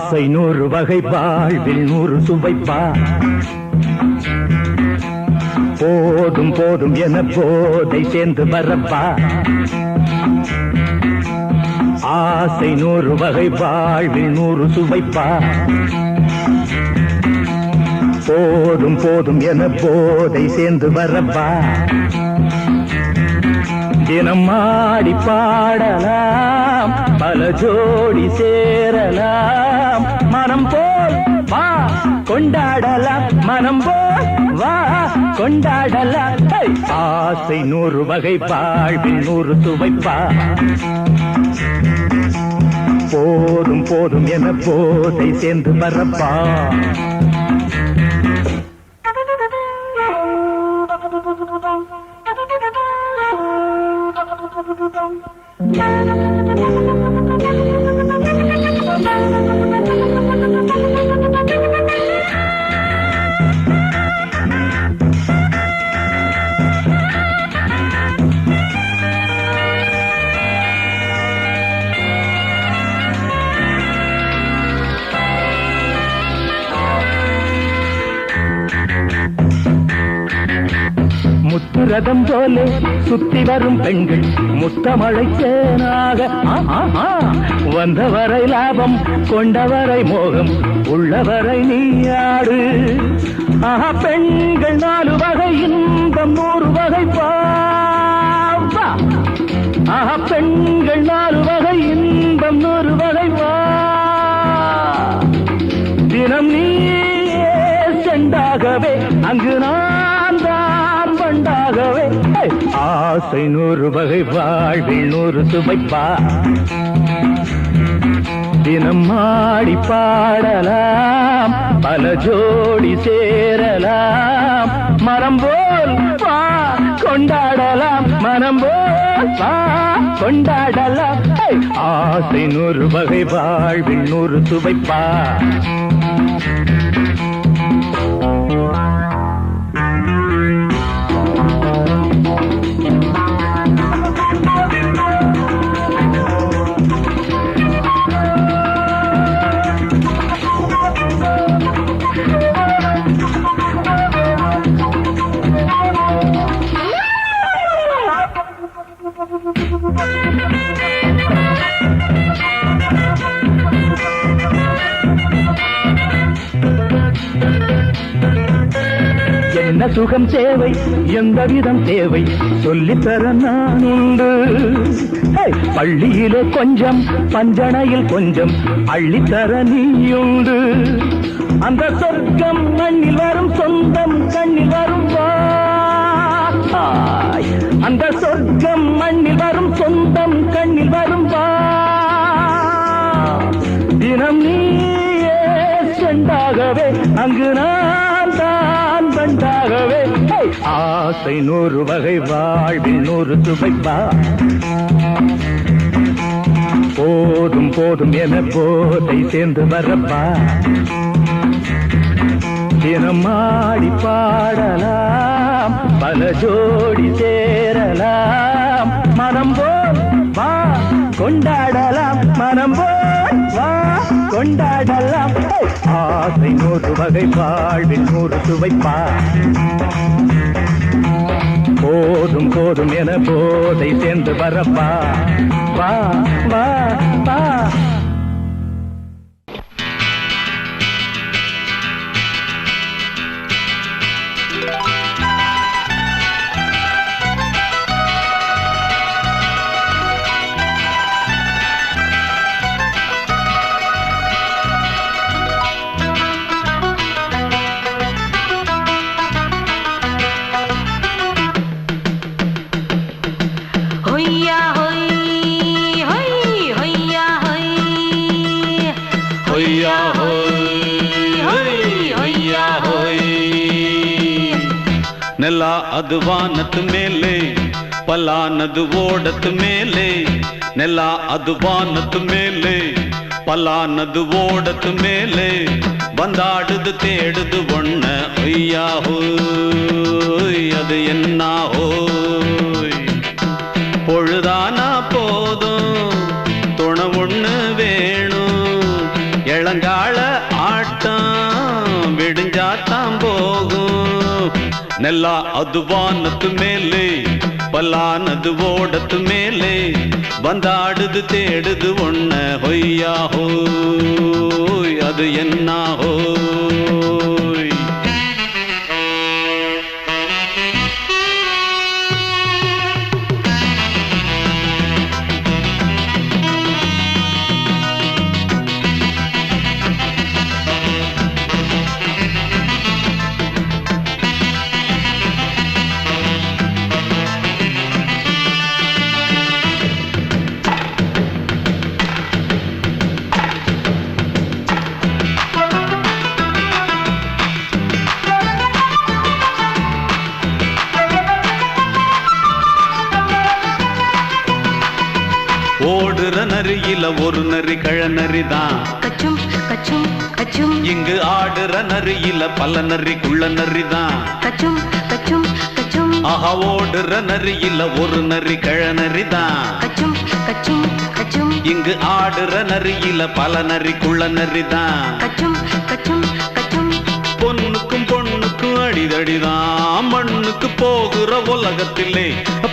ஆசை 100 வகை வாழ்வில் 100 சுவைப்பா போதும் போதும் என போதை சேர்ந்து வரப்பா ஆசை 100 வகை வாழ்வில் 100 சுவைப்பா போதும் போதும் என போதை சேர்ந்து வரப்பா தினம் ஆடி பாடலாம் பல ஜோடி சேரலாம் மனம் போல் வா கொண்டாடலாம் மனம் போல் வா கொண்டாடலாம் ஆசை 100 வகை வாழ்வில் 100 சுவைப்பா போதும் போதும் என போதை சேர்ந்து வரப்பா முத்துரதம் போலே சுத்தி வரும் பெண்கள் முத்தமழை தேனாக வந்தவரை லாபம் கொண்டவரை மோகம் உள்ளவரை நீயாடு பெண்கள் 4 வகை இன்பம் 100 வகை பாவா பெண்கள் 4 வகை இன்பம் 100 வகை வா தினம் நீயே செண்டாகவே அங்கு நான் தான் வண்டாகவே ஆசை 100 வகை வாழ்வில் 100 சுவைப்பா தினம் ஆடி பாடலாம் பல ஜோடி சேரலாம் மரம் போல் வா கொண்டாடலாம் மனம் போல் வா கொண்டாடலாம் ஆசை 100 வகை வாழ்வில் 100 சுவைப்பா என்ன சுகம் தேவை எந்த விதம் தேவை சொல்லித்தர நான் உண்டு பள்ளியிலே கொஞ்சம் பஞ்சனையில் கொஞ்சம் அள்ளித்தர நீயுண்டு அந்த சொர்க்கம் மண்ணில் வரும் சொந்தம் கண்ணில் வரும் அந்த சொர்க்கம் மண்ணில் வரும் சொந்தம் கண்ணில் வரும் தினம் நீயே செண்டாகவே அங்கு நான் தான் வண்டாகவே ஆசை 100 வகை வாழ்வில் 100 சுவைப்பா போதும் போதும் என போதை சேர்ந்து வரப்பா தினம் ஆடி பாடலாம் பல ஜோடி சேரலாம் மனம் போல் வா கொண்டாடலாம் மனம் போல் வா கொண்டாடலாம் ஆசை 100 வகை வாழ்வில் 100 சுவைப்பா போதும் போதும் என போதை சேர்ந்து வரப்பா வா வா வா ನೆಲ ಅದು ವಾನದ ಮೇಲೆ ಪಲಾನದು ಓಡದ ಮೇಲೆ ನೆಲ ಅದು ವಾನದ ಮೇಲೆ ಪಲಾನದು ಓಡದ ಮೇಲೆ ಬಂದಾಡುದು தேடுது ஒண்ண ஐயா ஹோய் அது என்ன ஹோய் பொழுதானா போதும் துணை ஒண்ணு வேணும் இளங்கா ನೆಲ ಅದು ವಾನತ್ತು ಮೇಲೆ பல்லானது ஓடத்து மேலே வந்தாடுது தேடுது ஒன்ன ஹொய்யா ஹோய் அது என்ன ஹோய் ஓடுற நரியில ஒரு நரி கழநரிதான் கச்சும் கச்சும் கச்சும் இங்கு ஆடுற நரியில பல நரி குள்ள நரிதான் கச்சும் கச்சும் கச்சும் ஆஹா ஓடுற நரியில ஒரு நரி கழநரிதான் கச்சும் கச்சும் கச்சும் இங்கு ஆடுற நரியில பல நரி குள்ள நரிதான் கச்சும் கச்சும் கச்சும் பொண்ணுக்கும் பொண்ணுக்கும் அடிதடிதான் மண்ணுக்கு போகிற உலகத்திலே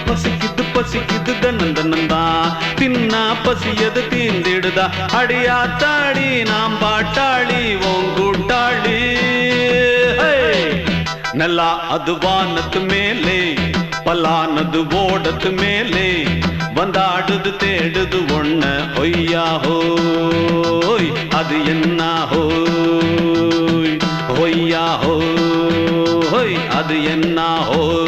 பசிக்குது பசிக்குது தன்னந்தன்னந்தான் தின்னா பசியது தீந்திடுதா அடியாத்தாடி நாம் பாட்டாளி ஓங்கூட்டாளி நல்லா அது வானத்து மேலே பல்லானது ஓடத்து மேலே வந்தாடுது தேடுது ஒன்ன ஒய்யா ஹோய் அது என்ன ஹோய் ஒய்யா ஹோய் அது என்ன ஹோய்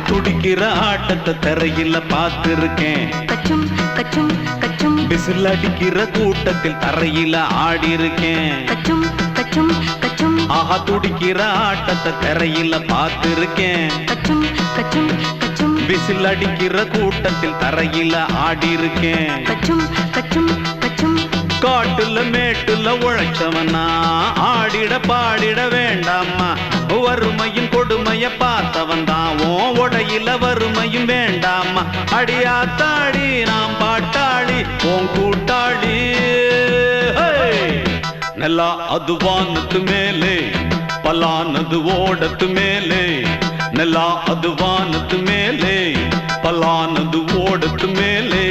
துடிக்கிற ஆட்டத்தை தரையில பார்த்திருக்கேன் கச்சும் கச்சும் கச்சும் விசில் அடிக்கிற கூட்டத்தில் தரையில ஆடி இருக்கேன் கச்சும் கச்சும் கச்சும் ஆஹா துடிக்கிற ஆட்டத்தை தரையில பார்த்திருக்கேன் கச்சும் கச்சும் கச்சும் விசில் அடிக்கிற கூட்டத்தில் தரையில ஆடி இருக்கேன் கச்சும் கச்சும் கச்சும் காட்டுல மேட்டுல உழைச்சவனா ஆடிட பாடிட வேண்டாமா வறுமையும் கொடுமைய பார்த்தவன் தான் உடையில வறுமையும் வேண்டாமா அடியாத்தாடி நாம் பாட்டாளி ஓன் கூட்டாளி நல்லா அது வானத்து மேலே பல்லானது ஓடத்து மேலே நல்லா அது வானத்து மேலே பல்லானது ஓடத்து மேலே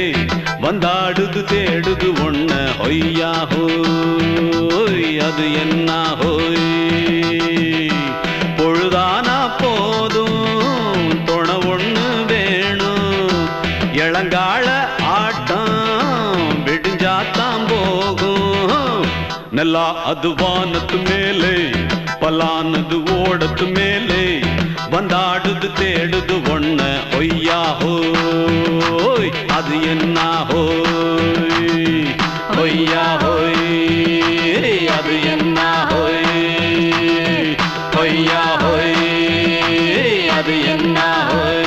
வந்தாடுது தேடுது ஒன்ன ஒய்யா ஹோய் அது என்ன ஹோய் பொழுதானா போதும் துணை ஒண்ணு வேணும் இளங்கால ஆட்டம் விடிஞ்சாத்தான் போகும் நல்லா அது வானத்து மேலே பல்லானது ஓடத்து மேலே வந்தாடுது தேடுது ஒன்ன ஒய்யா ஹோய் அது என்ன ஹோய் ஒய்யா ஹோய் அது என்ன ஹோய் ஒய்யா ஹோய் அது என்ன ஹோய்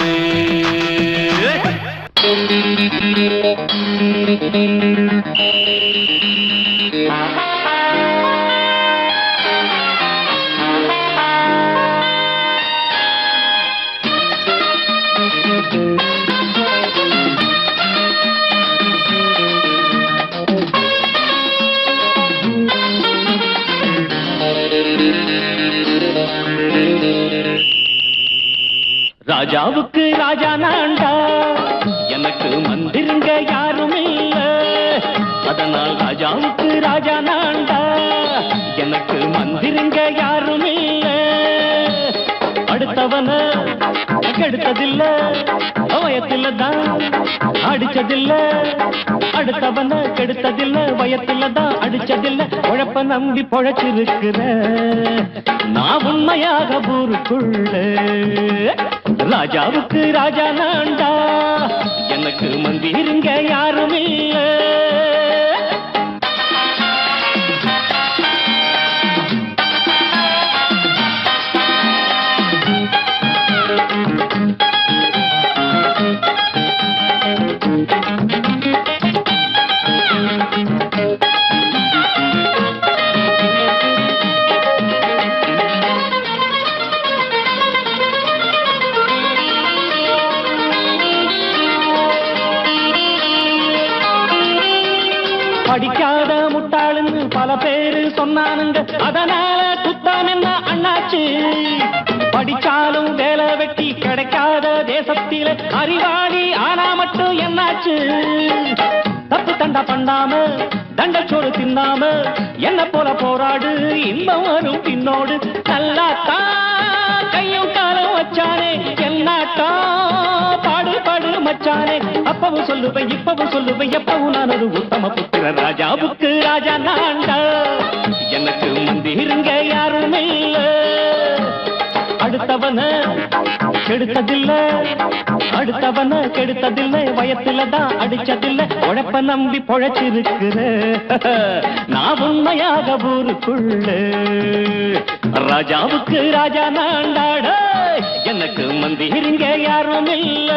ராஜாவுக்கு ராஜா நான்டா எனக்கு மந்திருங்க யாரும் இல்ல அதனால் ராஜாவுக்கு ராஜா நான்டா எனக்கு மந்திருங்க யாரும் இல்ல அடுத்தவன கெடுத்ததில்ல வயத்துல தான் அடிச்சதில்ல அடுத்தவன கெடுத்ததில்ல வயத்துல தான் அடிச்சதில்ல உழப்ப நம்பி பொழைச்சிருக்கிற நான் உண்மையாக ஊருக்குள்ள ராஜாவுக்கு ராஜா நான்டா எனக்கு மந்திருங்க யாரும் இல்ல படிக்காத முட்டாளுன்னு பல பேரு சொன்னானுங்க, அதனால குத்தம் என்ன அண்ணாச்சு? படிச்சாலும் வேலை வெட்டி கிடைக்காத தேசத்தில அறிவாளி ஆனா மட்டும் என்னாச்சு? தப்பு தண்டா பண்ணாம தண்டச்சோறு தின்னாம என்ன போல போராடு, இன்பம் வரும் பின்னோடு. நல்லாத்தான் கையும் காலம் வச்சானே, என்னாட்டா பாடு பாடு மச்சானே. அப்பவும் சொல்லுவேன் இப்பவும் சொல்லுவேன், எப்பவும் நான் ஒரு உத்தம புத்திர. ராஜாவுக்கு ராஜா நான்டா, எனக்கு மந்திருங்க யாரும் இல்ல. அடுத்தவன கெடுத்ததில்ல, அடுத்தவன கெடுத்ததில்ல, வயத்துல தான் அடிச்சதில்ல. உழைப்ப நம்பி பொழைச்சிருக்கிற நான் உண்மையாக ஊருக்குள்ள. ராஜாவுக்கு ராஜா நான்டாட, எனக்கு மந்திருங்க யாரும் இல்ல.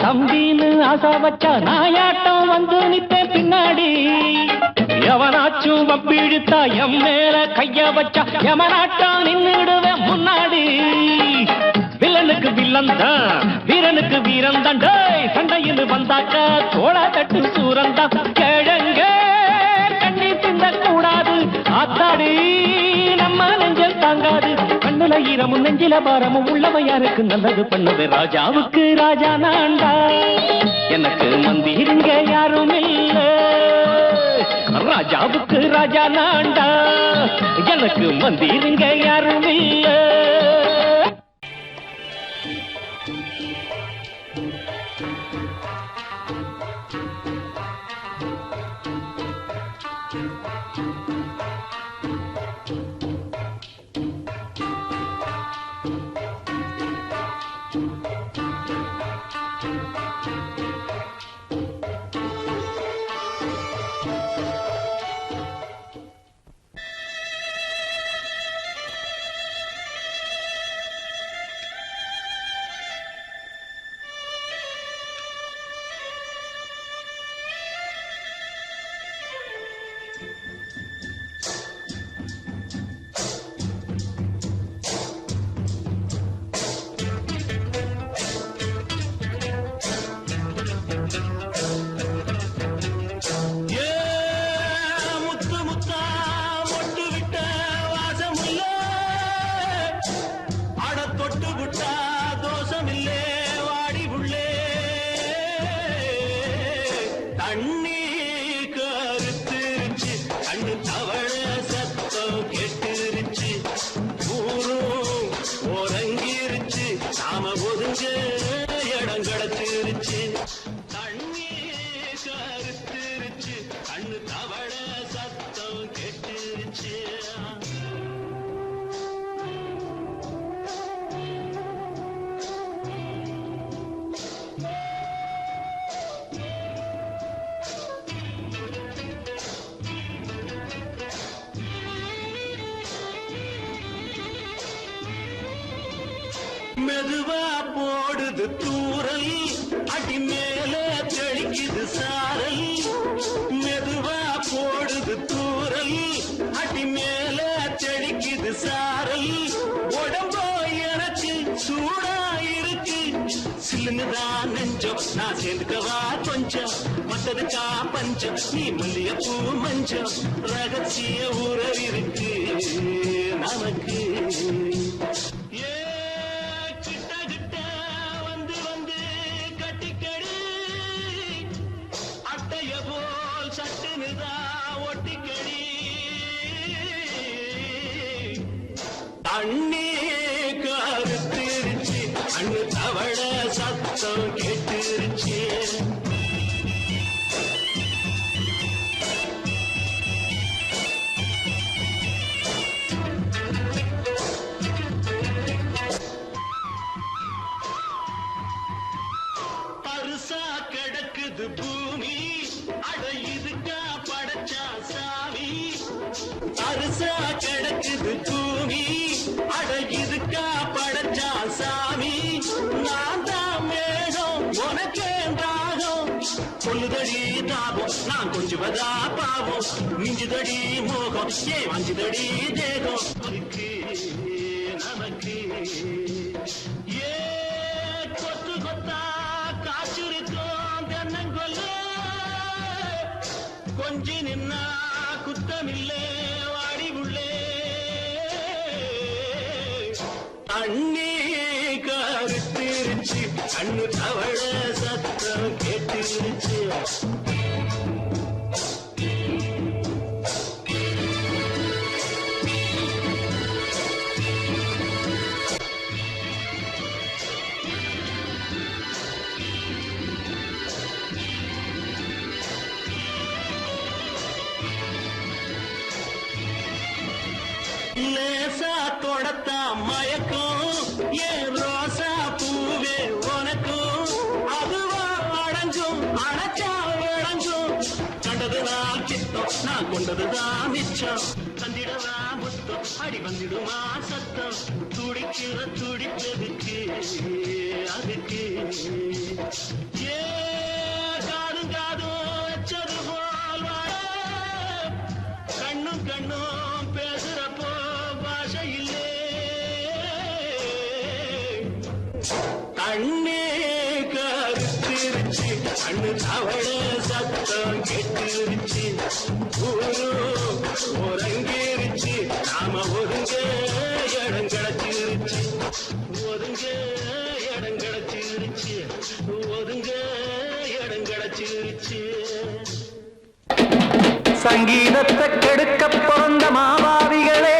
தம்பின்னு ஆசா வச்சா நாயாட்டம் வந்து நிப்பேன் பின்னாடி. எவனாச்சும் வப்பிழுத்தா எம் மேல கைய வச்சா எவனாட்டம் நின்னுடுவேன் முன்னாடி. வில்லனுக்கு வில்லன் தான், வீரனுக்கு வீரன் தான். சண்டையில் வந்தாக்கா தோளா தட்டு சூரன் தான். கிழங்க கண்ணி திந்த கூடாது, ஆத்தாடி நம்ம நெஞ்சல் தாங்காது. கண்ணுல ஈரமும் நெஞ்சில பாரமும் உள்ளவன் யாருக்கு நல்லது பண்ணது. ராஜாவுக்கு ராஜா நான்டா, எனக்கு மந்திருங்க யாரும் இல்ல. ராஜாவுக்கு ராஜா நான்டா, எனக்கு மந்திருங்க யாரும் இல்ல. மெதுவா போடுது தூரல், அடி மேல தெளிக்குது சாரல். மெதுவா போடுது தூரல், அடி மேல தெளிக்குது சாரல். உடம்போ எனக்கு சூடா இருக்கு, சில்லுன்னுதான் நெஞ்சம். நான் சேர்ந்துக்கவா கொஞ்சம், மத்ததுக்கா பஞ்சம். நீ மல்லியப்பூ மஞ்சம், ரகசிய உறவிருக்கு நமக்கு. தண்ணி கருத்திருச்சு, அண்ணு தவள சத்தம் கேட்டுருச்சு. தூசா கிடக்குது பூமி அட இதுக்கா படைச்சா சாமி நான் தான் மேகம் உனக்கே தாகம் சொல்லுதடி தாபம் நான் கொஞ்சுவதா பாவம் மிஞ்சுதடி மோகம் ஏன் வஞ்சுதடி தேகம் நமக்கு ஏ கொத்து கொத்தா காய்ச்சிருக்கோம் தென்னங்கொல்ல கொஞ்சி நின்னா குத்தமில்லே வாடி உள்ளே அண்ணே கருத்திருச்சு கண்ணு தவழ சத்தம் கேட்டுருச்சு லேசா தொடத்தா மயக்கும் ஏன் ரோசா பூவே உனக்கும் அதுவா அடங்கும் அணைச்சா விளங்கும் கண்டதுதான் சித்தம் நான் கொண்டதுதான் மிச்சம் தந்திடவா முத்தம் அடி வந்திடுமா சத்தம் துடிக்கிற துடிப்பதுக்கு அதுக்கு ஏ காதும் காதும் வச்சது போல் வாழ கண்ணும் கண்ணும் பேசுறப்போ பாஷை இல்லே கண்ணே கருத்திருச்சு கண்ணு தவழ சத்தம் கேட்டுருச்சு ஊரு ஒருங்கிருச்சு நாம ஒருங்க இடம் கிடைச்சிருச்சு ஒருங்க இடம் கிடைச்சிருச்சு ஒருங்க இடம் கிடைச்சிருச்சு சங்கீதத்தை கெடுக்க பிறந்த மாபாவிகளே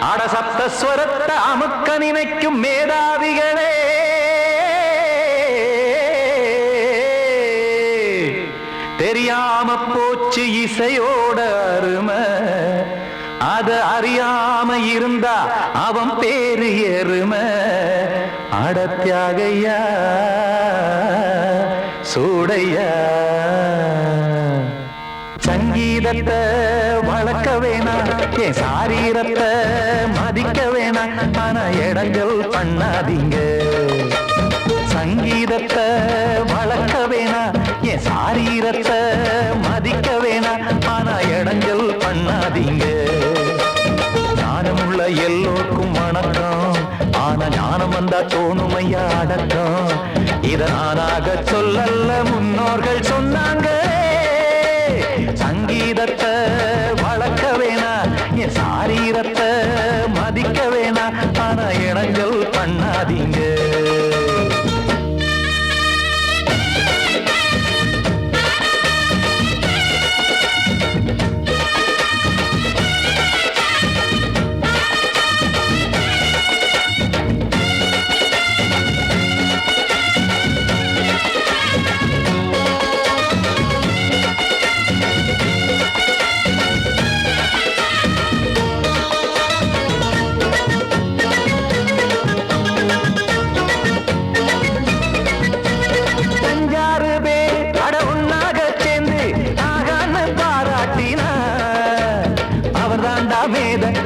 அடசப்தஸ்வரத்தை அமுக்க நினைக்கும் மேதாவிகளே தெரியாம போச்சு இசையோட அருமை அத அறியாம இருந்தா அவன் பேரு எருமை அடத்தியாகையா சூடையா சங்கீதத்தை வளர்க்க வேணாம் என் சாரீரத்தை மதிக்க வேணாம் ஆனா இடங்கள் பண்ணாதீங்க சங்கீதத்தை வளர்க்க வேணாம் என் சாரீரத்தை மதிக்க வேணாம் ஆனா இடங்கள் பண்ணாதீங்க ஞானமுள்ள எல்லோருக்கும் வணக்கம் ஆனா ஞானம் வந்தா தோணுமையா அடக்கம் இத நானாக சொல்லல்ல முன்னோர்கள் சொன்னாங்க சங்கீதத்தை வளர்க்க வேணா என் சாரீரத்தை மதிக்க வேணா ஆனா இடங்கள் பண்ணாதீங்க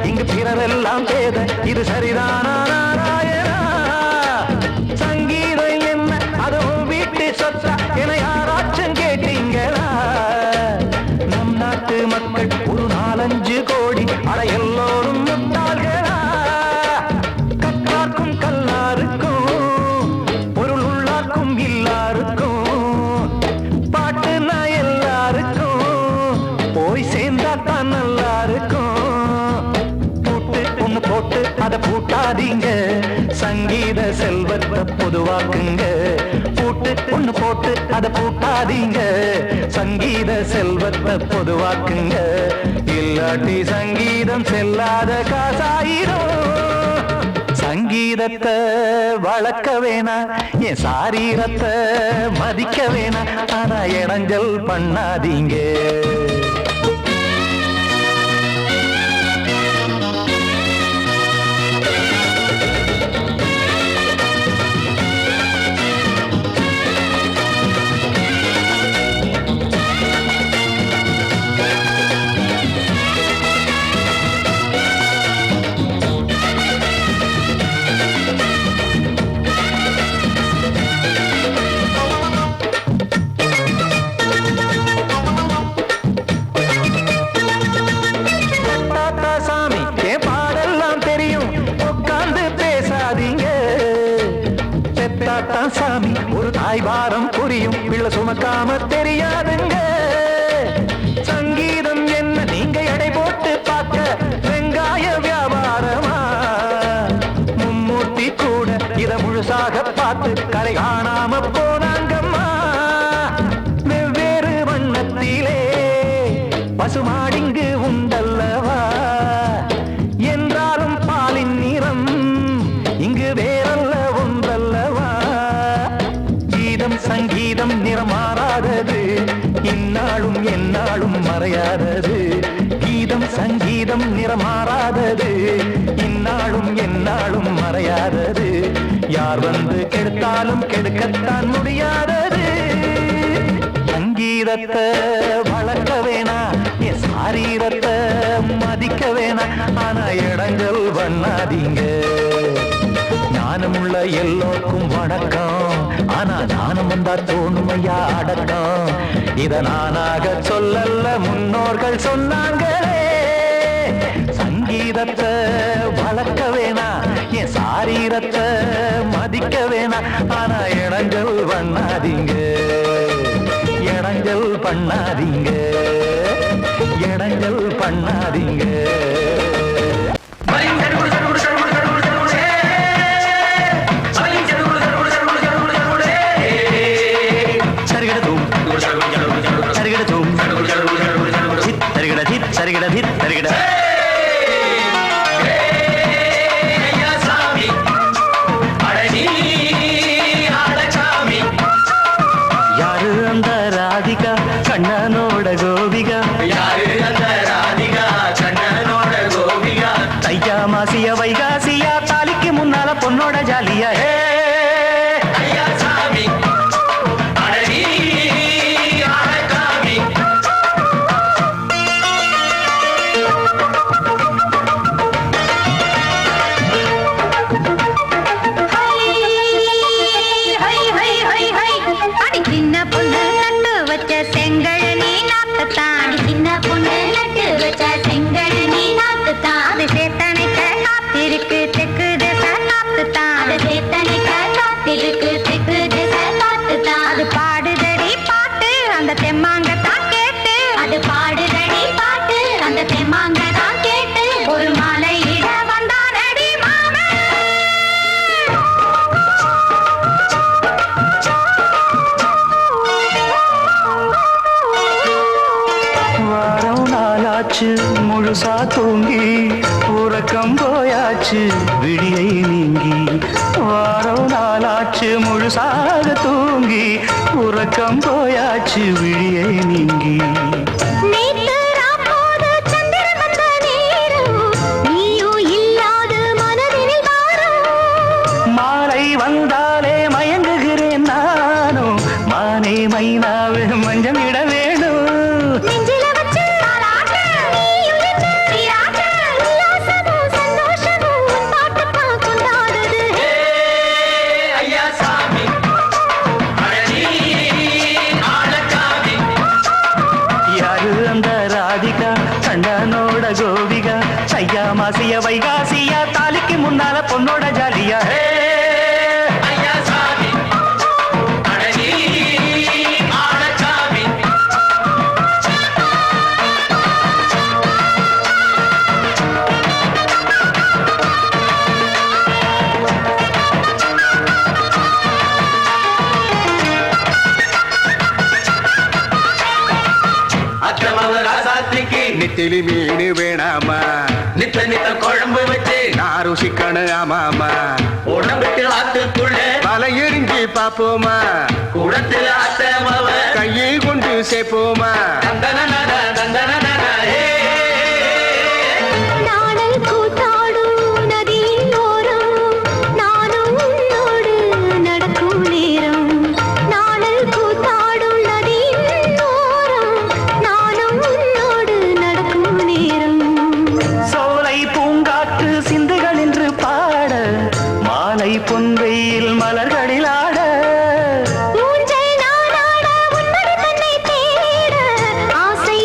இங்கு பிறரெல்லாம் பேத இது சரிதானா நாராயணா சங்கீதம் என்ன அதுவும் வீட்டு சொத்தா என யாராச்சும் கேட்டீங்களா நம் நாட்டு மக்கள் ஒரு 4-5 கோடி அட எல்லோரும் முட்டாள்களா கற்றார்க்கும் கல்லாருக்கும் பொருள் உள்ளார்க்கும் இல்லாருக்கும் பாட்டுனா எல்லாருக்கும் போய் சேர்ந்தா தான் நல்லா இருக்கும் போட்டு அத பூட்டாதீங்க சங்கீத செல்வத்தை பொதுவாக்குங்க ஒண்ணு போட்டு அத பூட்டாதீங்க சங்கீத செல்வத்தை பொதுவாக்குங்க இல்லாட்டி சங்கீதம் செல்லாத காசாயிரும் சங்கீதத்தை வளர்க்க வேணா என் சாரீரத்தை மதிக்க வேணா ஆனா இடைஞ்சல் பண்ணாதீங்க சுமக்காம தெரியாதுங்க. சங்கீதம் என்ன நீங்க எடை போட்டு பார்க்க வெங்காய வியாபாரமா? மும்மூர்த்தி கூட இத முழுசாக பார்த்து கரை காணாம போனாங்கம்மா. வெவ்வேறு வண்ணத்திலே பசுமாடிங்கு உண்டல்லவா? என்றாலும் பாலின் நிறம் இங்கு வேறல்ல ஒன்றல்லவா? கீதம் சங்கீதம் நிறமாறாதது, இந்நாளும் எந்நாளும் மறையாதது. கீதம் சங்கீதம் நிறமாறாதது, இந்நாளும் எந்நாளும் மறையாதது. யார் வந்து கெடுத்தாலும் கெடுக்கத்தான் முடியாதது. சங்கீதத்தை வளர்க்க வேணா, என் சாரீரத்தை மதிக்க வேணா. ஆனா இடங்கள் பண்ணாதீங்க. ஞானமுள்ள எல்லோருக்கும் வணக்கம், ஆனா ஞானம் வந்தா தோணுமையா அடக்கம். இத நானாக சொல்லல்ல, முன்னோர்கள் சொன்னாங்களே. சங்கீதத்தை வளர்க்க வேணா, என் சாரீரத்தை மதிக்க வேணா. ஆனா இடங்கள் பண்ணாதீங்க, இடங்கள் பண்ணாதீங்க, இடங்கள் பண்ணாதீங்க. யாரு அந்த ராதிகா கண்ணனோட கோபிகா? யாரு அந்த ராதிகா கண்ணனோட கோபிகா? தையா மாசிய வைகாசியா தாலிக்கு முன்னால பொண்ணோட ஜாலியா? முழுசா தூங்கி உறக்கம் போயாச்சு விடியை நீங்கி. வாரம் நாளாச்சு முழுசாக தூங்கி உறக்கம் போயாச்சு விடியை நீங்கி. மாலை வந்தாலே மயங்குகிறேன் நானும், மானே மைனாவே மஞ்சம் இட வேணும். கண்ணனோட கோபிகா தையா மாசிய வைகாசியா தாலிக்கு முன்னால பொண்ணோட ஜாலியா? நெத்திலி மீன் வேணாமா? நித்த நித்த குழம்பு வச்சு நான் ருசிக்கணும் ஆமாமா. உடம்புக்கு ஆத்துக்குள்ள பல எரிஞ்சு பாப்போமா? குடத்துல ஆத்தமாவ கையில் கொண்டு சேர்ப்போமா? பொன்வெயில் மலர்களில் ஆட மூஞ்சை நானாட உன்னடி தன்னை தேட ஆசை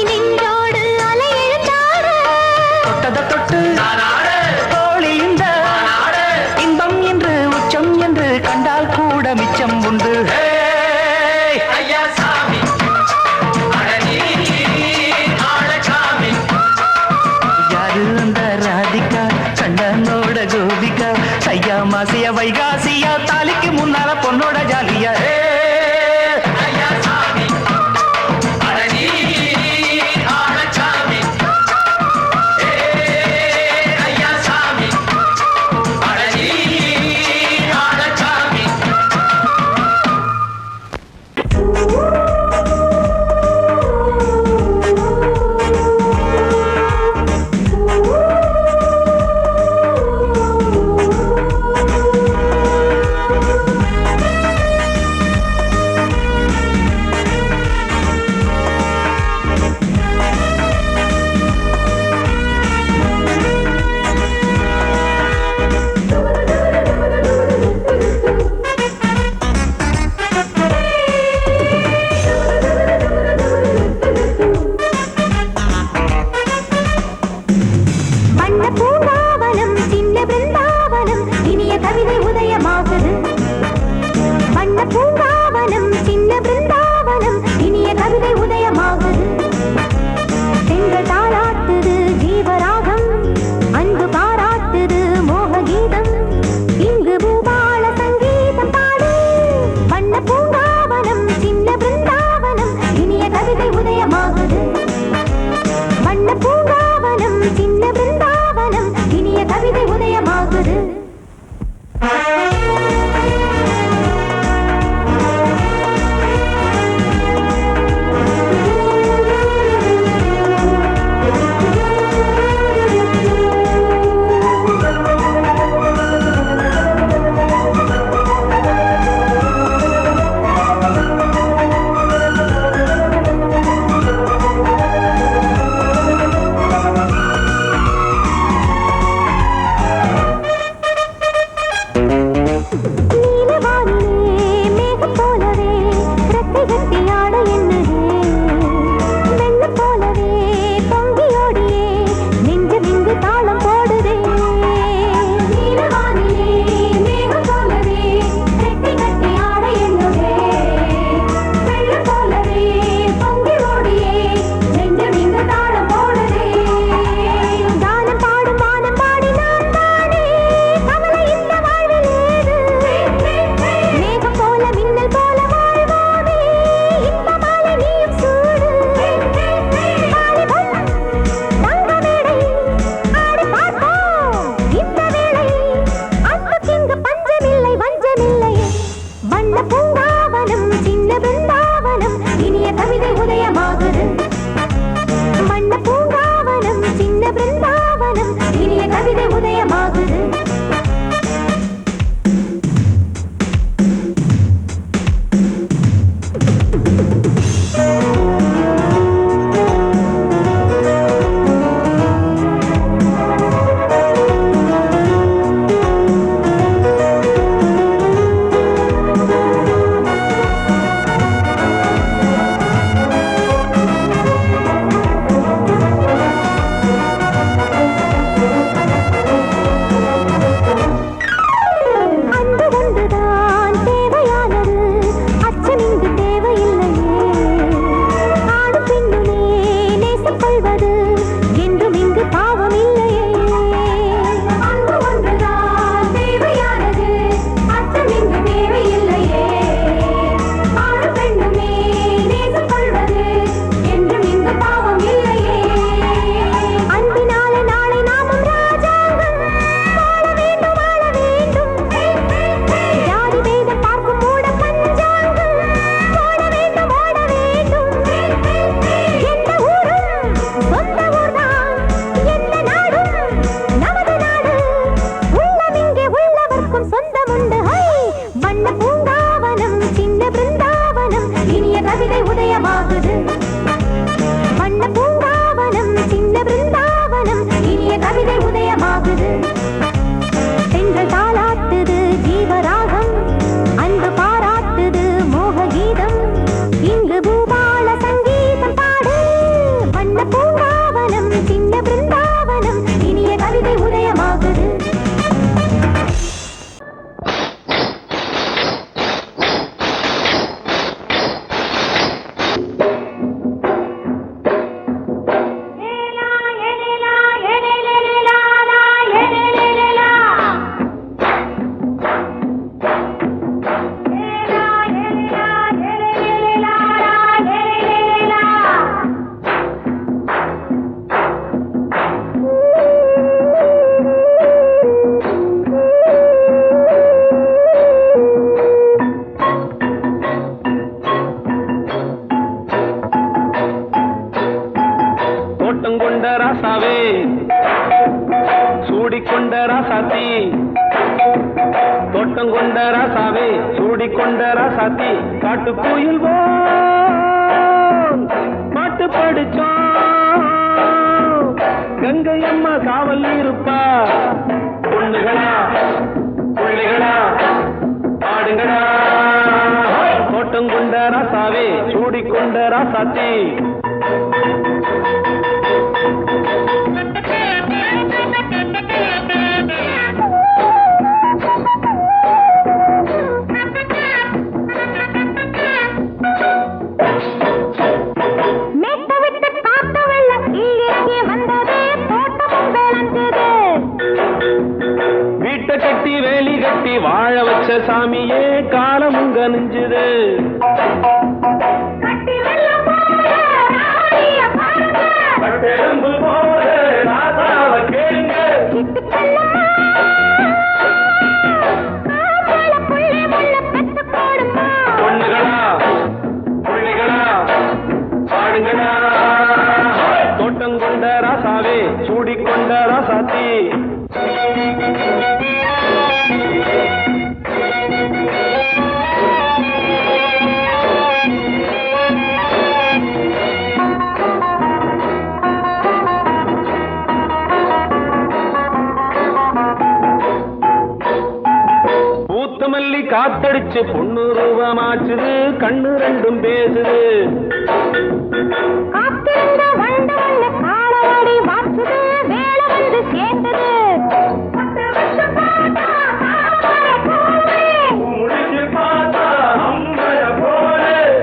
பூங்காவனம் சின்ன பிருந்தாவனம் இனிய கவிதை உதயமாகுது சென்றல் தாளாட்டுது ஜீவராகம் அன்பு பாராட்டுது மோக கீதம் இங்கு பூபால சங்கீதம் பாடு வண்ண பூங்காவனம் சின்ன பிருந்தாவனம் இனிய கவிதை உதயமாகுது தோட்டங்கொண்ட ராசாவே சூடிக்கொண்ட ராசாத்தி தோட்டங்கொண்ட ராசாவே சூடிக்கொண்ட ராசாத்தி காட்டுக்குயில் பாட்டு படிச்சோம் கங்கை அம்மா காவல் இருப்பா பொண்ணுகளா பிள்ளைகளா ஆடுங்களா தோட்டங்கொண்ட ராசாவே சூடிக்கொண்ட ராசாத்தி வீட்டை கட்டி வேலி கட்டி வாழ வச்ச சாமியே காலமும் கனிஞ்சுது பொண்ணுகளா பிள்ளைகளா பாடுங்களா தோட்டங்கொண்ட ராசாவே சூடிக்கொண்ட ராசாத்தி பூத்தமல்லி காத்தடிச்சு பொண்ணு ரூபமாச்சுது கண்ணு ரெண்டும் பேசுது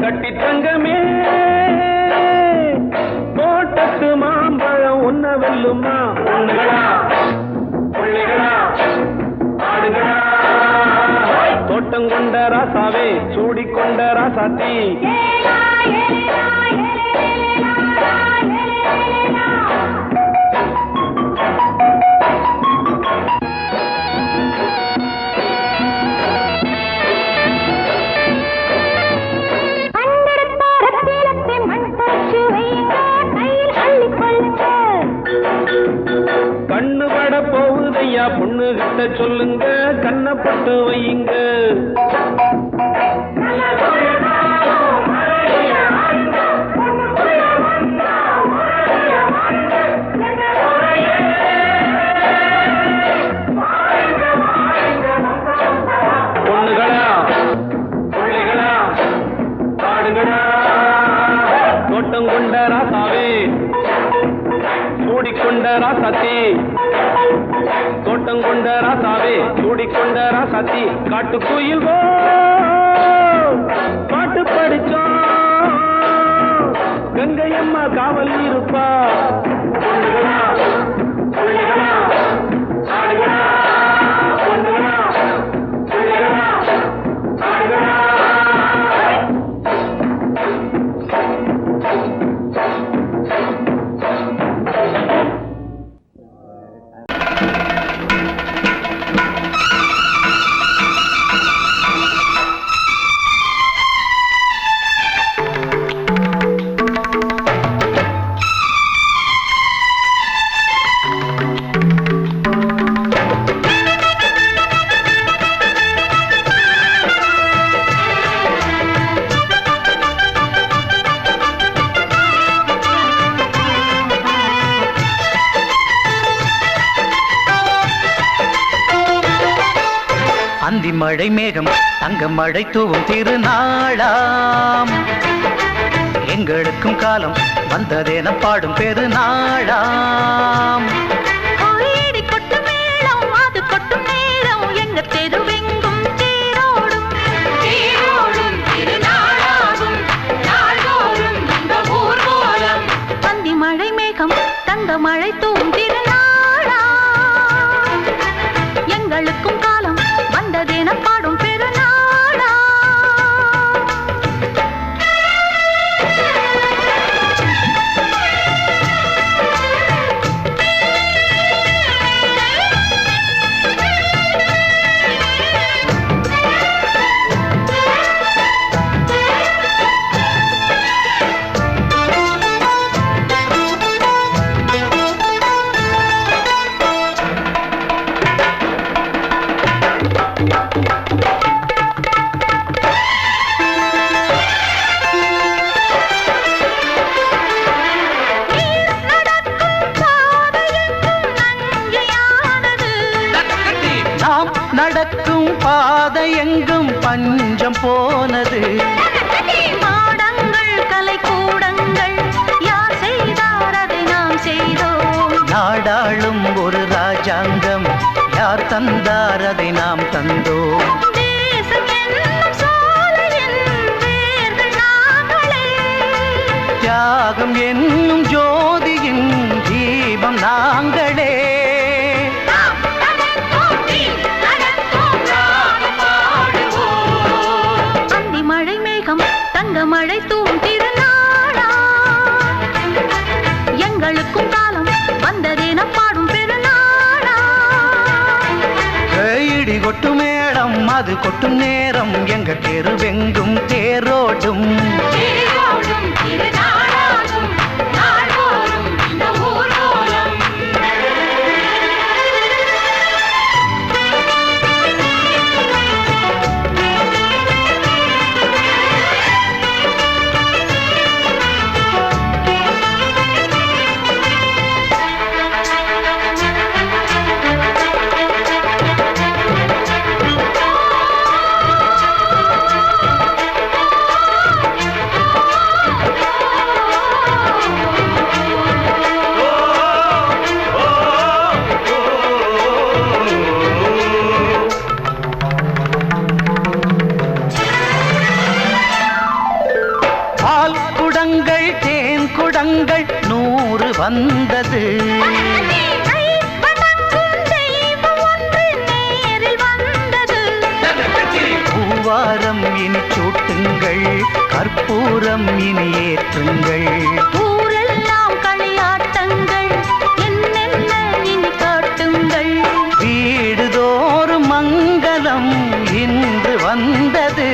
கட்டி தங்கமே தோட்டத்து மாம்பழம் ஒன்ன வெல்லுமா பொண்ணுகளா பிள்ளைகளா ஆடுகளா தோட்டங்கொண்ட ராசாவே சூடிக்கொண்ட ராசாத்தி கண்ணு பட போகுதையா பொண்ணு கிட்ட சொல்லுங்க கண்ணப்பட்டு வையுங்க பொண்ணுகளா பிள்ளைகளா பாடுங்களா தோட்டங்கொண்ட ராசாவே சூடிக்கொண்ட ராசாத்தி தோட்டங்கொண்ட ராசாவே சூடிக்கொண்ட ராசாத்தி காட்டுக்குயில் பாட்டு படிச்சோம் கங்கை அம்மா காவல் இருப்பா பொண்ணுகளா பிள்ளைகளா ஆடுகளா பொண்ணுகளா பிள்ளைகளா ஆடுகளா மழை மேகம் தங்க மழை தூவும் திருநாளாம் எங்களுக்கும் காலம் வந்ததென பாடும் பெருநாளாம் கோயிடி கொட்டு மேளம் அது கொட்டும் நேரம் எங்க தெருவெங்கும் தேரோடும் தேரோடும் திருநாளாகும் நாள்தோறும் இந்த ஊர்வலம் பந்தி மழை மேகம் தங்க மழை தூவும் திருநாளா எங்களுக்கும் காலம் வந்ததென பாடும் பெருநாளா நடக்கும் பாதை எங்கும் பஞ்சம் போனது மாடங்கள் கலை கூடங்கள் யார் செய்தார் அதை நாம் செய்தோம் நாடாளும் ஒரு ராஜாங்கம் யார் தந்தார் அதை நாம் தந்தோம் தேசம் என்னும் சோலையின் வேர்கள் நாங்களே தியாகம் என்னும் ஜோதியின் தீபம் நாங்களே தங்க மழை தூவும் திருநாளா எங்களுக்கும் காலம் வந்ததென பாடும் பெருநாளா இடி கொட்டு மேளம் அது கொட்டும் நேரம் எங்க தெருவெங்கும் தேரோடும் தேரோடும் திருநாளாகும் நாள்தோறும் இந்த ஊர்வலம் குடங்கள் 100 வந்தது பூவாரம் இனி சூட்டுங்கள் கற்பூரம் இனி ஏற்றுங்கள் ஊரெல்லாம் களியாட்டங்கள் என்னென்ன இனி காட்டுங்கள் வீடுதோறும் மங்களம் இன்று வந்தது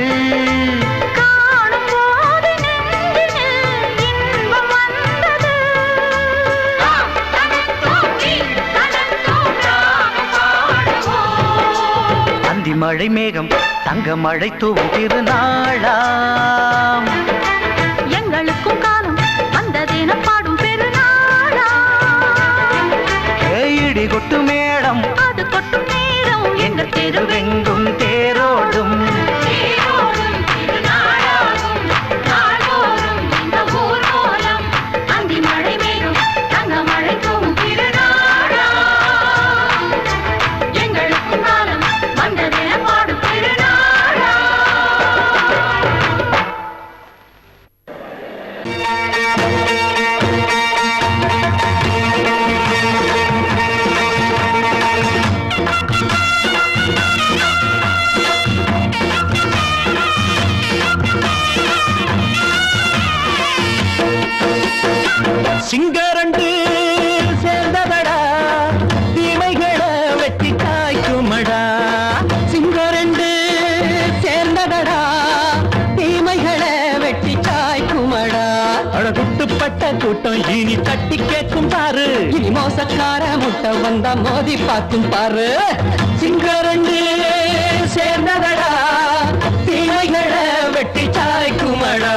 மழை மேகம் தங்க மழை தூவும் திருநாளாம் எங்களுக்கும் காலம் வந்ததென பாடும் பெருநாளா இடி கொட்டு மேளம் அது கொட்டும் நேரம் எங்க தெருவெங்கும் தேரோடும் தேரோடும் திருநாளாகும் நாள்தோறும் இந்த ஊர்வலம் அந்தி மழை மேகம் தங்க மழை தூவும் திருநாளா எங்களுக்கும் காலம் வந்ததென பாடும் பெருநாளா சிங்கரண்டு சேர்ந்ததடா தீமைகளை வெட்டி காய்க்குமடா சிங்கரண்டு சேர்ந்ததடா தீமைகளை வெட்டி காய்க்குமடா அழகுட்டுப்பட்ட கூட்டம் இனி தட்டி கேட்கும் பாரு இனி மோசக்கார முட்டை வந்தா மோதி பார்க்கும் பாரு சிங்கரண்டு சேர்ந்ததடா தீமைகளை வெட்டி காய்க்குமடா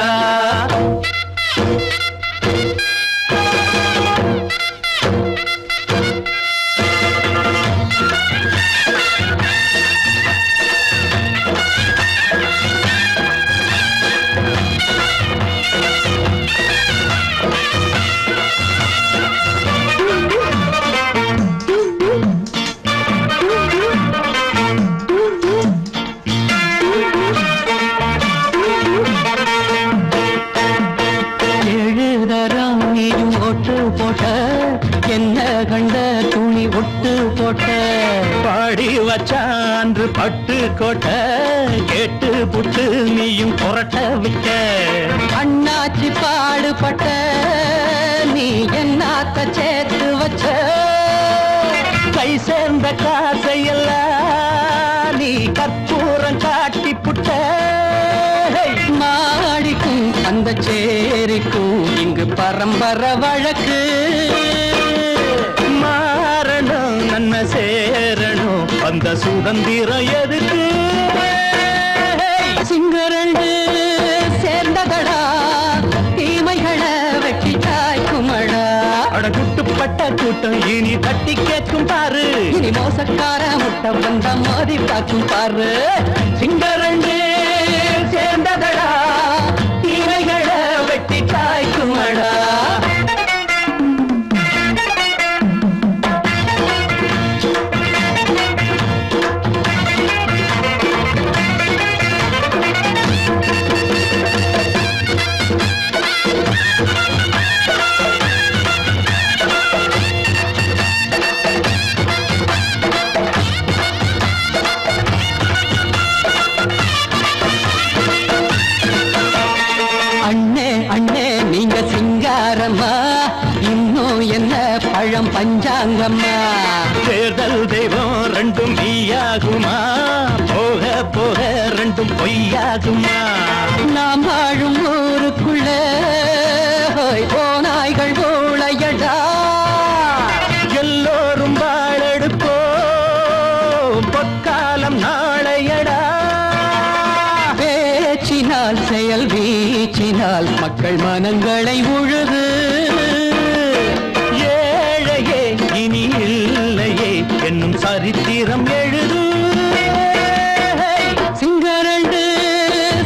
போட்ட என்ன கண்ட துணி ஒட்டு போட்ட பாடி வச்சான்று பட்டு கோட்ட கேட்டு புட்டு நீயும் புரட்ட விட்ட அண்ணாச்சி பாடுபட்ட நீ என்னாத்த சேர்த்து வச்ச கை சேர்ந்த காசையெல்லாம் நீ கற்பூரம் காட்டி புட்ட மாடிக்கும் அந்த சேரிக்கும் இங்கு பரம்பரை வழக்கு மாறணும் நன்மை சேரணும் அந்த சுதந்திரம் எதுக்கு சிங்கரண்டு சேர்ந்ததடா தீமைகளை வெட்டி தாய்க்குமடா அட குட்டுப்பட்ட கூட்டம் இனி தட்டி கேட்கும் பாரு இனி மோசக்கார முட்டை வந்த மோதி பார்க்கும் பாரு சிங்கரண்டு சேர்ந்ததடா தீமைகளை வெட்டி தாய்க்குமடா பழம் பஞ்சாங்கம்மா தேர்தல் தெய்வம் ரெண்டும் மெய்யாகுமா போக போக ரெண்டும் பொய்யாகுமா நாம் வாழும் ஊருக்குள்ள போனாய்கள் போளையடா எல்லோரும் வாழெடுப்போ பொற்காலம் நாளையடா பேச்சினால் செயல் வீச்சினால் மக்கள் மனங்களை உழுது இனி இல்லையே என்னும் சரித்திரம் எழுது சிங்கரண்டு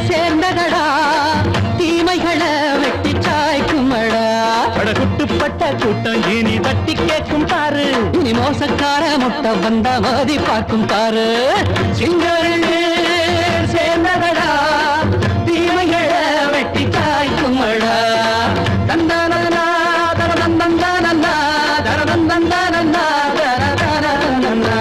சேர்ந்ததடா தீமைகளை வெட்டி சாய்க்குமடா குட்டுப்பட்ட கூட்டம் இனி தட்டி கேட்கும் பாரு இனி மோசக்கார முட்டை வந்த மோதி பார்க்கும் பாரு சிங்கரண்டு சேர்ந்ததடா தீமைகளை வெட்டி சாய்க்குமடா தந்தானா தரதந்தந்தானா தரதந்தந்தானா தரதந்தந்தானா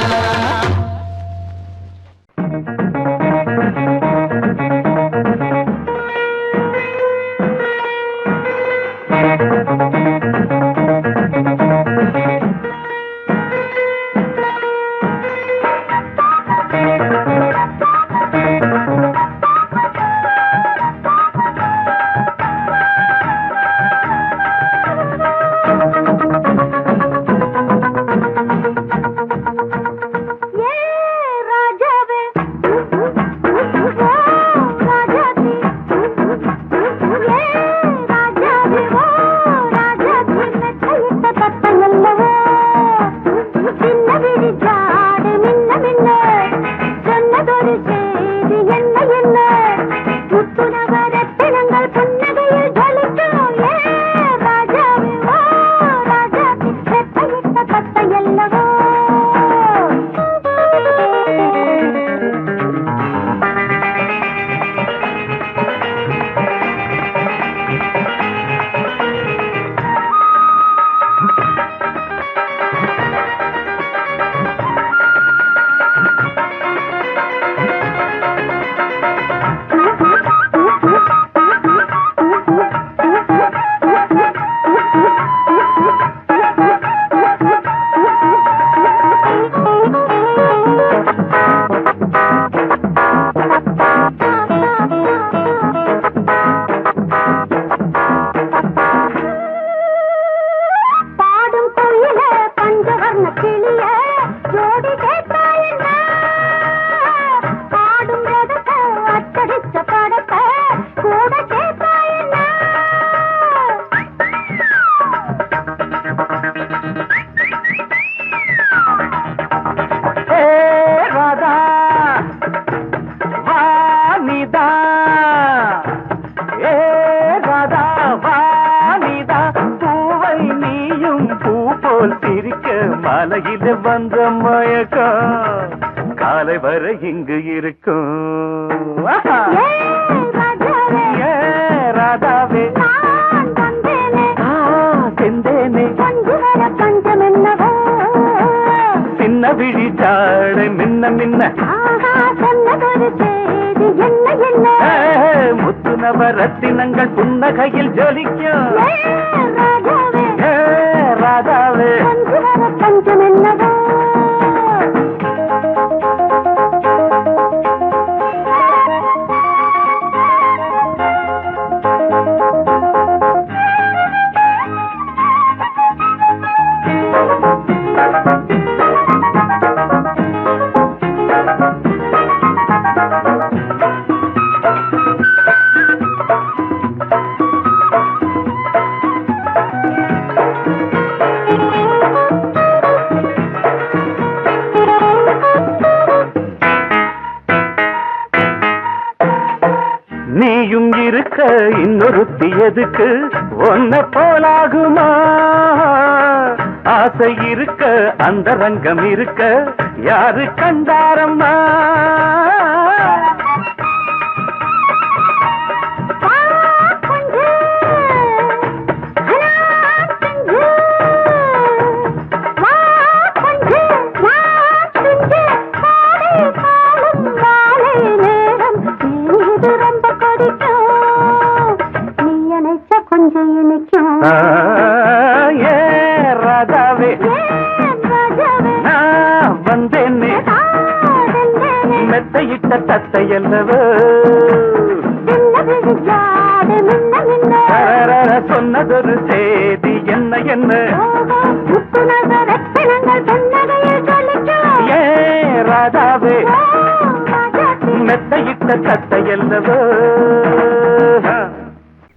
மாலையில வந்த மயக்கம் காலை வரை இங்கு இருக்கும் ராதாவே செந்தேனே பஞ்சம் என்னவோ சின்ன விழி ஜாடை மின்ன மின்ன ஆஹா சொன்னதொரு செய்தி என்ன என்ன முத்து நவரத்தினங்கள் புன்னகையில் ஜொலிக்கும் ராஜாவே ராதாவே கொஞ்சு வர பஞ்சம் என்னவோ நீயும் இருக்க இன்னொருத்தி எதுக்கு ஒன்ன போலாகுமா ஆசை இருக்க அந்த ரங்கம் இருக்க யாரு கண்டாரம்மா ஏ ராஜாவே நான் வந்தேனே மெத்தையிட்ட தத்தையல்லவோ சொன்னதொரு செய்தி என்ன என்ன ஏ ராஜாவே மெத்தையிட்ட தத்தையல்லவோ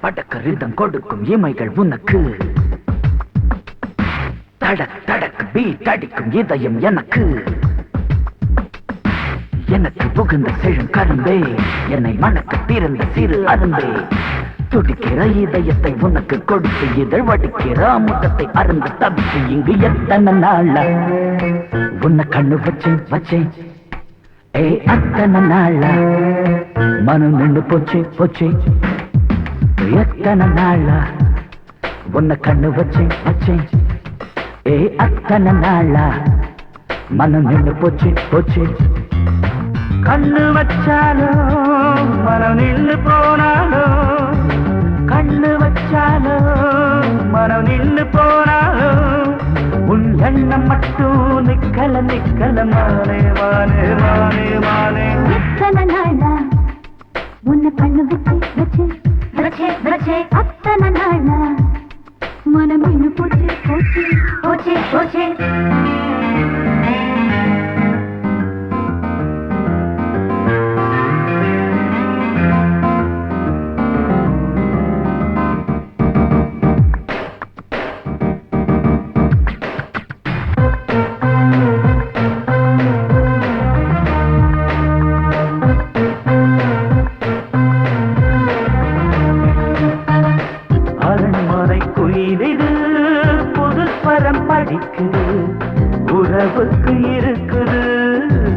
படக்கரிதம் கொடுக்கும் இமைகள் உனக்கு தடக் தடக் பீட் அடிக்கும் இதயம் எனக்கு எனக்கு புகுந்த செழும் கரும்பே என்னை மணக்க பிறந்த சிறு அரும்பே துடிக்கிற இதயத்தை உனக்கு கொடுத்து இதழ் வடிக்கிற முகத்தை அருந்து தவித்து இங்கு எத்தனை நாள உன்னை கண்ணு வச்சேன் வச்சேன் ஏ அத்தனை நாள மனம் நின்று போச்சு போச்சு எத்தனை நாளா உன்னை கண்ணு வச்சேன் வச்சேன் ஏ அத்தனை நாளா மனம் நின்று போச்சு போச்சு கண்ணு வச்சாலும் மனம் நின்று போனாலும் கண்ணு வச்சாலும் மனம் நின்று போனாலும் உன் எண்ணம் மட்டும் நிக்கல நிக்கல மானே மானே மானே மானே எத்தனை நாளா உன்னை கண்ணு வச்சு வச்சு வச்சே வச்சே அத்தனை நாளா மனம் இன்னும் போச்சு போச்சு போச்சு போச்சு உறவுக்கு இருக்குது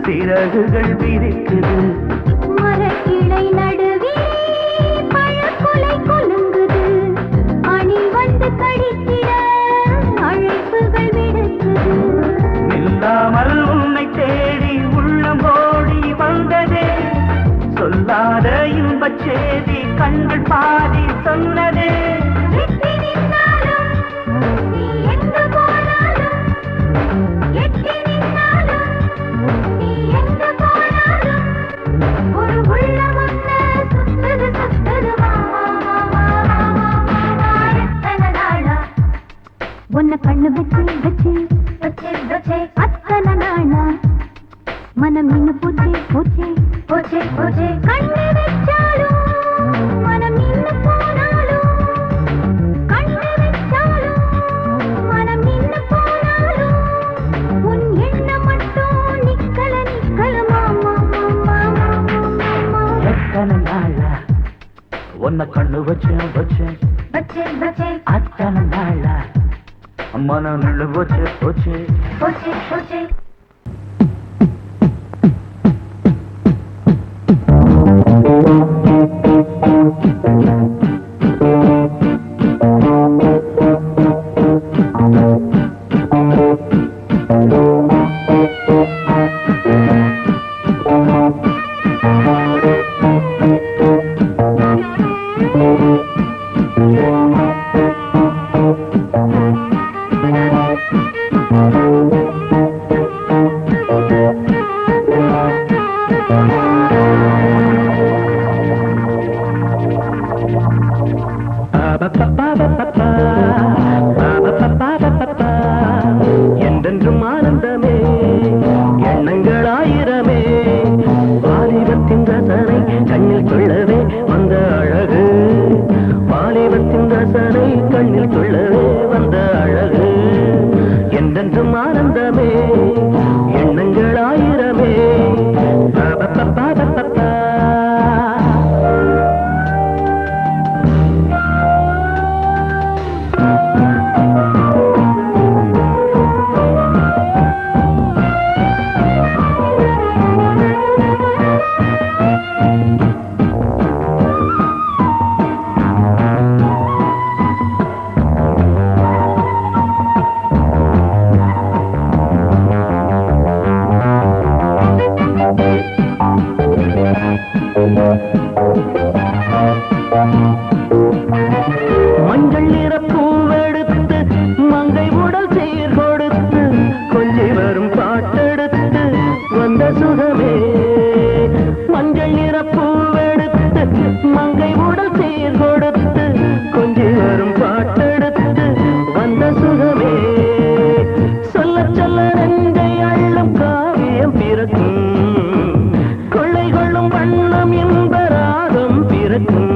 சிறகுகள் விரிக்குது மரக்கிளை நடுவே பழக்குலை கொலுங்குது அணி வந்து கடித்திட அழைப்புகள் விடுக்குது நில்லாமல் உன்னை தேடி உள்ளம் ஓடி வந்ததே சொல்லாத இன்பச் செய்தி கண்கள் பாதி சொன்னதே உன்னை கண்ணு வச்சு வச்சு வச்சு வச்சு அத்தனை நாளா மனம் நின்னு போச்சு போச்சு போச்சு போச்சு கண்ணு வச்சாலும் மனம் நின்னு போனாலும் கண்ணு வச்சாலும் மனம் நின்னு போனாலும் உன் எண்ணம் மட்டும் நிக்கல நிக்கல மாமா மாமா மாமா எத்தனை நாளா உன்னை கண்ணு வச்சேன் வச்சேன் வச்சு வச்சு அத்தனை நாளா மனம் நின்று போச்சு போச்சு போச்சு போச்சு என்றென்றும் ஆனந்தமே எண்ணங்கள் ஆயிரமே பப்பப்பப்பப்பப்பா. மஞ்சள் நிற பூவெடுத்து மங்கை உடல் சீர் கொடுத்து கொஞ்சி வரும் பாட்டெடுத்து வந்த சுகமே. மஞ்சள் நிற பூவெடுத்து மங்கை உடல் சீர் கொடுத்து கொஞ்சி வரும் பாட்டெடுத்து வந்த சுகமே. சொல்ல சொல்ல நெஞ்சை அள்ளும் காவியம் பிறக்கும் கொள்ளை கொள்ளும் வண்ணம் என்ப ராகம் பிறக்கும்.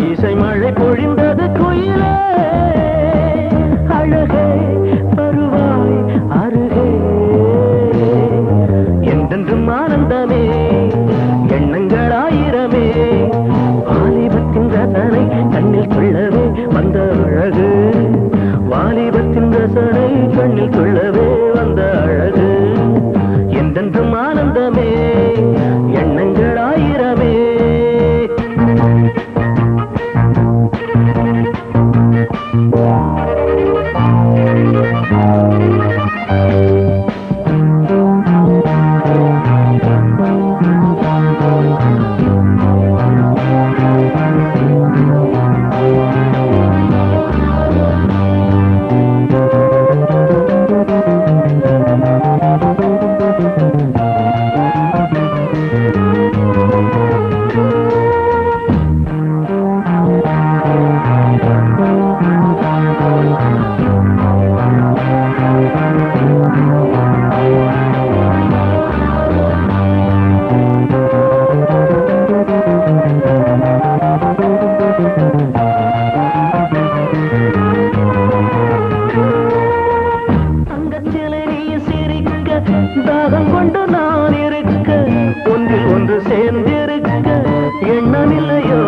இசை மழை பொழிந்தது குயிலே அழகே வருவாய் அருகே என்றென்றும் ஆனந்தமே எண்ணங்கள் ஆயிரமே. வாலிபத்தின் ரசனை கண்ணில் கொள்ளவே வந்த அழகு வாலிபத்தின் ரசனை கண்ணில் கொள்ளவே வந்த அழகு என்றென்றும் ஆனந்தமே எண்ணங்கள் ஆயிரமே. தாகம் கொண்டு நான் இருக்க ஒன்றில் ஒன்று சேர்ந்திருக்க எண்ணமில்லையோ.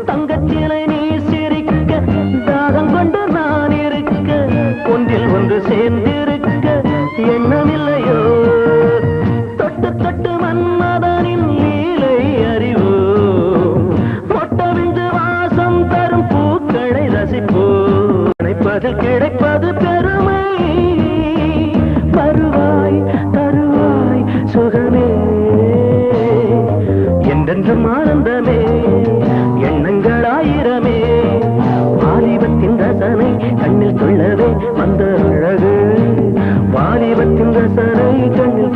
தங்கச்சிலை நீ சிரிக்க தாகம் கொண்டு நான் இருக்க ஒன்றில் ஒன்று சேர்ந்திருக்க எண்ணமில்லையோ. தொட்டு தொட்டு மன்மதனின் லீலை அறிவோ மொட்டவிந்து வாசம் தரும் பூக்களை ரசிப்போ. நினைப்பதில் கிடைப்பது பெருமை வருவாய் தருவாய் சுகமே என்றென்றும் ஆனந்தமே எண்ணங்கள் ஆயிரமே. வாலிபத்தின் ரசனை கண்ணில் கொள்ளவே வந்த அழகு வாலிபத்தின் ரசனை கண்ணில்